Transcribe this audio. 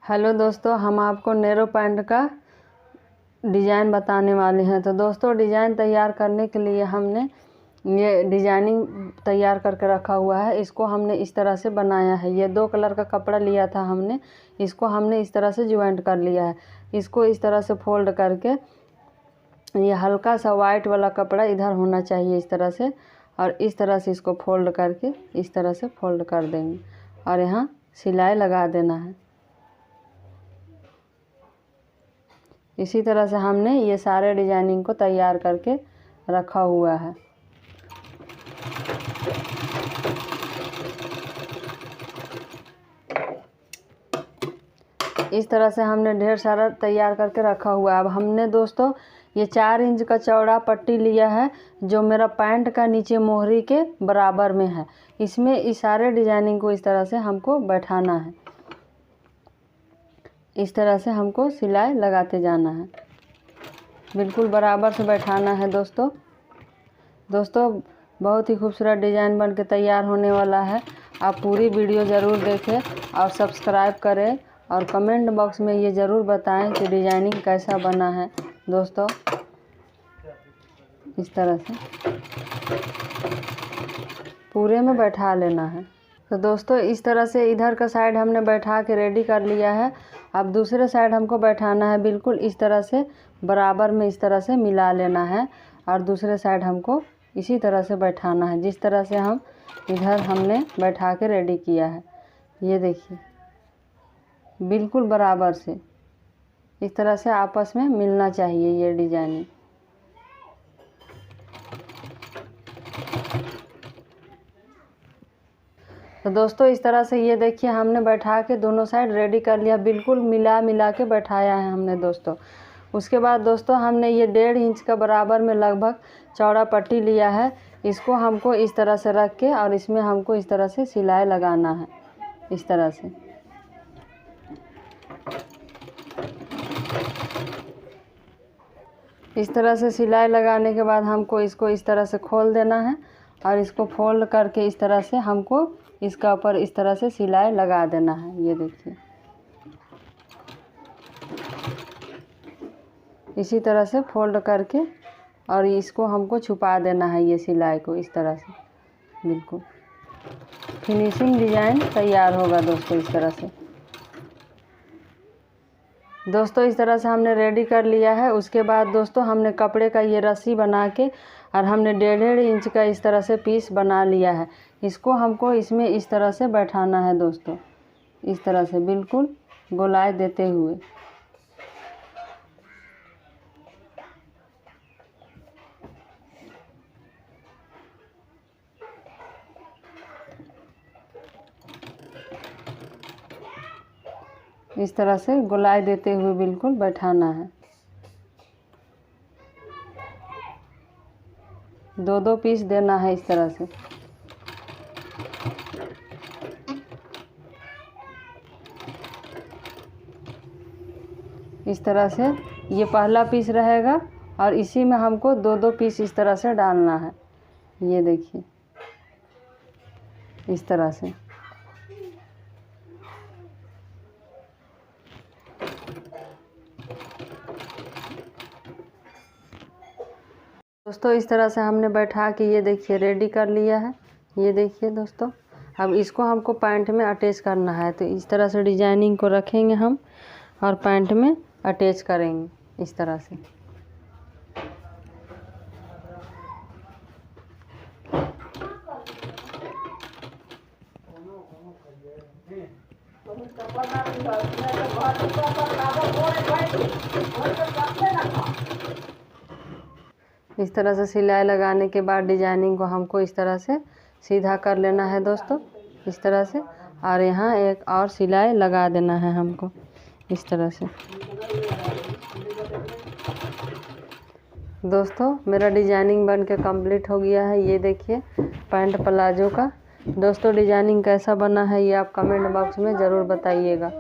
Hello दोस्तों, हम आपको नेरो पैंट का डिज़ाइन बताने वाले हैं। तो दोस्तों, डिज़ाइन तैयार करने के लिए हमने ये डिज़ाइनिंग तैयार करके रखा हुआ है। इसको हमने इस तरह से बनाया है। ये 2 कलर का कपड़ा लिया था हमने, इसको हमने इस तरह से ज्वाइंट कर लिया है। इसको इस तरह से फोल्ड करके, ये हल्का सा वाइट वाला कपड़ा इधर होना चाहिए इस तरह से, और इस तरह से इसको फोल्ड करके इस तरह से फोल्ड कर देंगे और यहाँ सिलाई लगा देना है। इसी तरह से हमने ये सारे डिजाइनिंग को तैयार करके रखा हुआ है। इस तरह से हमने ढेर सारा तैयार करके रखा हुआ है। अब हमने दोस्तों ये 4 इंच का चौड़ा पट्टी लिया है, जो मेरा पैंट का नीचे मोहरी के बराबर में है। इसमें इस सारे डिजाइनिंग को इस तरह से हमको बैठाना है। इस तरह से हमको सिलाई लगाते जाना है, बिल्कुल बराबर से बैठाना है। दोस्तों बहुत ही खूबसूरत डिज़ाइन बन के तैयार होने वाला है। आप पूरी वीडियो ज़रूर देखें और सब्सक्राइब करें और कमेंट बॉक्स में ये ज़रूर बताएं कि डिज़ाइनिंग कैसा बना है। दोस्तों, इस तरह से पूरे में बैठा लेना है। तो दोस्तों, इस तरह से इधर का साइड हमने बैठा के रेडी कर लिया है। अब दूसरे साइड हमको बैठाना है, बिल्कुल इस तरह से बराबर में इस तरह से मिला लेना है और दूसरे साइड हमको इसी तरह से बैठाना है, जिस तरह से हम इधर हमने बैठा के रेडी किया है। ये देखिए, बिल्कुल बराबर से इस तरह से आपस में मिलना चाहिए ये डिजाइनिंग। तो दोस्तों, इस तरह से ये देखिए हमने बैठा के दोनों साइड रेडी कर लिया, बिल्कुल मिला के बैठाया है हमने दोस्तों। उसके बाद दोस्तों, हमने ये 1.5 इंच का बराबर में लगभग चौड़ा पट्टी लिया है। इसको हमको इस तरह से रख के और इसमें हमको इस तरह से सिलाई लगाना है। इस तरह से सिलाई लगाने के बाद हमको इसको इस तरह से खोल देना है और इसको फोल्ड करके इस तरह से हमको इसका ऊपर इस तरह से सिलाई लगा देना है। ये देखिए, इसी तरह से फोल्ड करके और इसको हमको छुपा देना है, ये सिलाई को इस तरह से। बिल्कुल फिनिशिंग डिज़ाइन तैयार होगा दोस्तों। इस तरह से दोस्तों, इस तरह से हमने रेडी कर लिया है। उसके बाद दोस्तों, हमने कपड़े का ये रस्सी बना के और हमने 1.5 इंच का इस तरह से पीस बना लिया है। इसको हमको इसमें इस तरह से बैठाना है दोस्तों, इस तरह से बिल्कुल गोलाई देते हुए। इस तरह से गोलाई देते हुए बिल्कुल बैठाना है। 2 पीस देना है इस तरह से। इस तरह से ये पहला पीस रहेगा और इसी में हमको 2 पीस इस तरह से डालना है। ये देखिए, इस तरह से। दोस्तों, इस तरह से हमने बैठा के ये देखिए रेडी कर लिया है। ये देखिए दोस्तों, अब इसको हमको पैंट में अटैच करना है। तो इस तरह से डिजाइनिंग को रखेंगे हम और पैंट में अटैच करेंगे इस तरह से। इस तरह से सिलाई लगाने के बाद डिजाइनिंग को हमको इस तरह से सीधा कर लेना है दोस्तों, इस तरह से। और यहाँ एक और सिलाई लगा देना है हमको इस तरह से। दोस्तों, मेरा डिजाइनिंग बन के कंप्लीट हो गया है। ये देखिए पैंट प्लाजो का। दोस्तों, डिजाइनिंग कैसा बना है ये आप कमेंट बॉक्स में ज़रूर बताइएगा।